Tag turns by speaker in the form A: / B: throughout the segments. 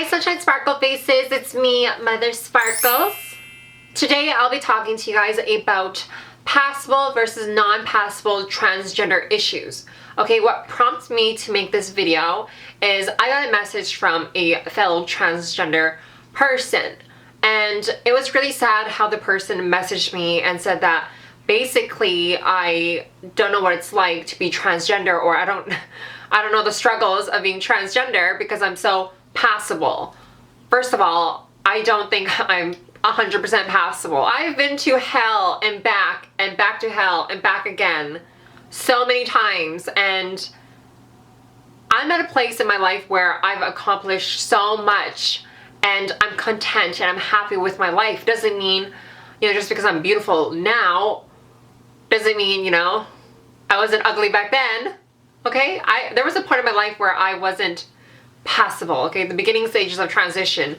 A: Hi Sunshine Sparkle Faces, it's me, Mother Sparkles. Today I'll be talking to you guys about passable versus non-passable transgender issues. Okay, what prompts me to make this video is I got a message from a fellow transgender person, and it was really sad how the person messaged me and said that basically I don't know what it's like to be transgender, or I don't know the struggles of being transgender because I'm so passable. First of all, I don't think I'm 100% passable. I've been to hell and back to hell and back again so many times, and I'm at a place in my life where I've accomplished so much and I'm content and I'm happy with my life. Doesn't mean, just because I'm beautiful now, doesn't mean, I wasn't ugly back then. Okay? There was a point in my life where I wasn't passable. Okay? The beginning stages of transition,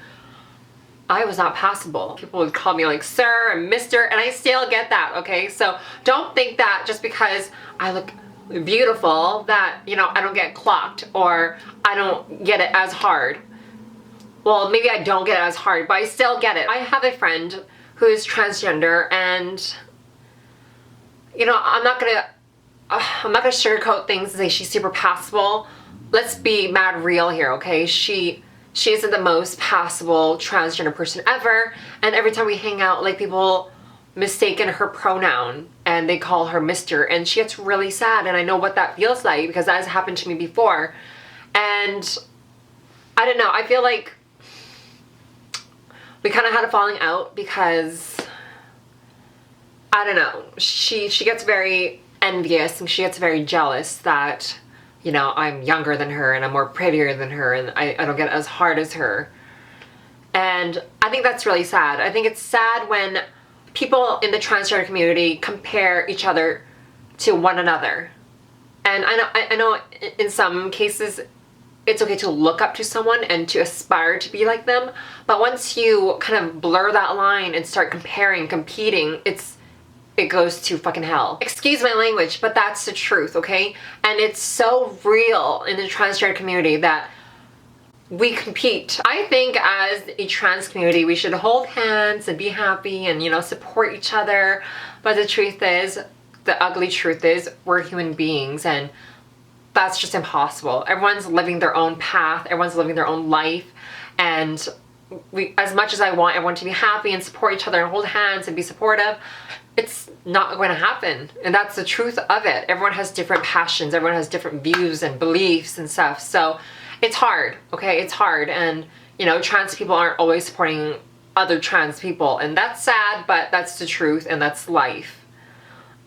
A: I was not passable. People would call me like sir and mister, and I still get that. Okay? So don't think that just because I look beautiful that, I don't get clocked or I don't get it as hard. Well, maybe I don't get it as hard, but I still get it. I have a friend who is transgender, and I'm not gonna sugarcoat things and say she's super passable. Let's be mad real here, okay? She isn't the most passable transgender person ever, and every time we hang out, like, people mistaken her pronoun and they call her Mr., and she gets really sad, and I know what that feels like because that has happened to me before. And I don't know, I feel like we kind of had a falling out because, I don't know, she gets very envious and she gets very jealous that, I'm younger than her and I'm more prettier than her and I don't get as hard as her. And I think that's really sad. I think it's sad when people in the transgender community compare each other to one another. And I know in some cases it's okay to look up to someone and to aspire to be like them, but once you kind of blur that line and start comparing, competing, it goes to fucking hell. Excuse my language, but that's the truth, okay? And it's so real in the transgender community that we compete. I think as a trans community, we should hold hands and be happy and, support each other. But the truth is, the ugly truth is, we're human beings, and that's just impossible. Everyone's living their own path, everyone's living their own life, and as much as I want everyone to be happy and support each other and hold hands and be supportive, it's not going to happen. And that's the truth of it. Everyone has different passions, everyone has different views and beliefs and stuff. So it's hard, okay? It's hard. And, trans people aren't always supporting other trans people. And that's sad, but that's the truth and that's life.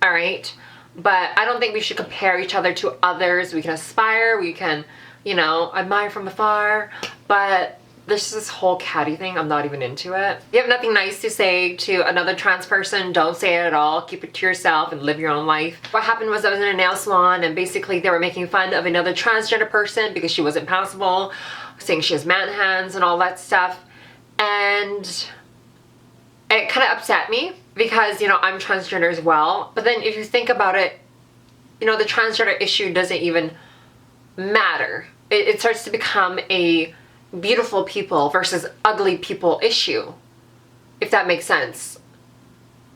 A: All right? But I don't think we should compare each other to others. We can aspire, we can, admire from afar, but there's this whole catty thing, I'm not even into it. If you have nothing nice to say to another trans person, don't say it at all. Keep it to yourself and live your own life. What happened was I was in a nail salon and basically they were making fun of another transgender person because she wasn't passable, saying she has man hands and all that stuff. And it kind of upset me because, I'm transgender as well. But then if you think about it, the transgender issue doesn't even matter. It starts to become a beautiful people versus ugly people issue, if that makes sense,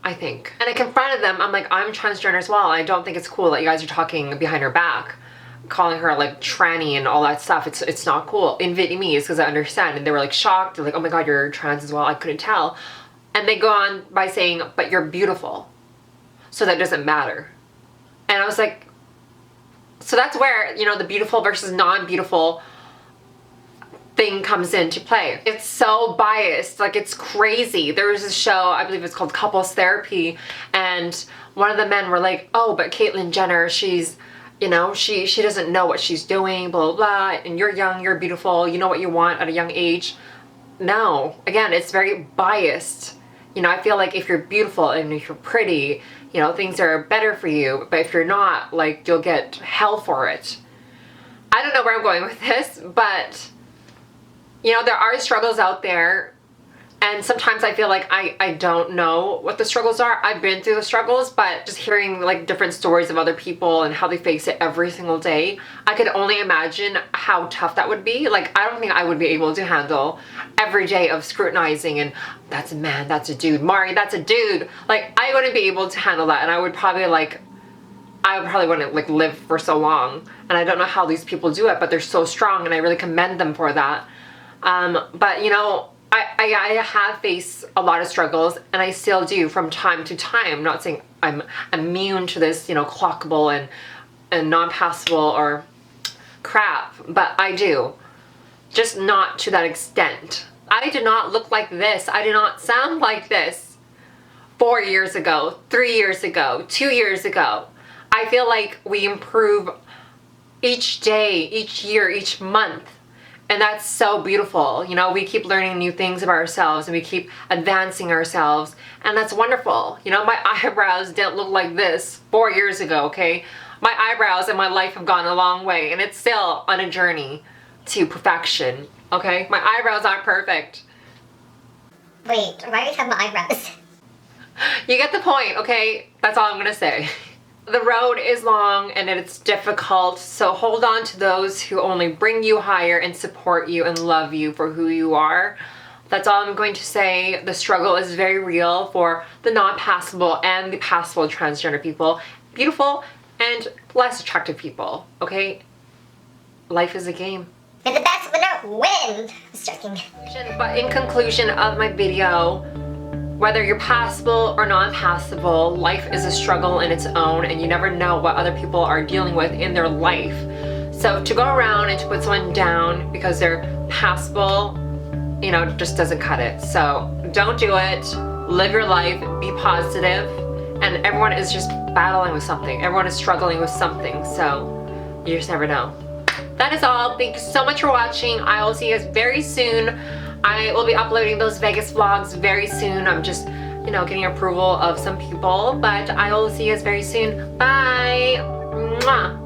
A: I think. And I confronted them. I'm like, I'm transgender as well. I don't think it's cool that you guys are talking behind her back, calling her like tranny and all that stuff. It's not cool in Vietnamese, because I understand. And they were like shocked. They're like, oh my god, you're trans as well. I couldn't tell. And they go on by saying, but you're beautiful, so that doesn't matter. And I was like, so that's where, the beautiful versus non-beautiful thing comes into play. It's so biased, like it's crazy. There was a show, I believe it's called Couples Therapy, and one of the men were like, oh, but Caitlyn Jenner, she's, she doesn't know what she's doing, blah, blah, blah, and you're young, you're beautiful, you know what you want at a young age. No, again, it's very biased. I feel like if you're beautiful and if you're pretty, things are better for you, but if you're not, like, you'll get hell for it. I don't know where I'm going with this, but there are struggles out there And sometimes I feel like I don't know what the struggles are. I've been through the struggles, but just hearing like different stories of other people and how they face it every single day, I could only imagine how tough that would be. Like, I don't think I would be able to handle every day of scrutinizing and that's a man, that's a dude, Mari, that's a dude. Like, I wouldn't be able to handle that, and I would probably wouldn't like live for so long. And I don't know how these people do it, but they're so strong, and I really commend them for that. But you know, I have faced a lot of struggles, and I still do from time to time. I'm not saying I'm immune to this, you know, clockable and non-passable or crap, but I do. Just not to that extent. I did not look like this. I did not sound like this 4 years ago, 3 years ago, 2 years ago. I feel like we improve each day, each year, each month. And that's so beautiful. You know, we keep learning new things about ourselves, and we keep advancing ourselves, and that's wonderful. You know, my eyebrows didn't look like this 4 years ago, okay? My eyebrows and my life have gone a long way, and it's still on a journey to perfection, okay? My eyebrows aren't perfect.
B: Wait, why are you talking about eyebrows?
A: You get the point, okay? That's all I'm gonna say. The road is long and it's difficult, so hold on to those who only bring you higher and support you and love you for who you are. That's all I'm going to say. The struggle is very real for the non-passable and the passable transgender people, beautiful and less attractive people, okay? Life is a game.
B: May the best winner win! Just joking.
A: But in conclusion of my video, whether you're passable or non-passable, life is a struggle in its own, and you never know what other people are dealing with in their life. So to go around and to put someone down because they're passable, you know, just doesn't cut it. So don't do it. Live your life, be positive, and everyone is just battling with something. Everyone is struggling with something, so you just never know. That is all. Thank you so much for watching. I will see you guys very soon. I will be uploading those Vegas vlogs very soon. I'm just, you know, getting approval of some people, but I will see you guys very soon. Bye! Mwah.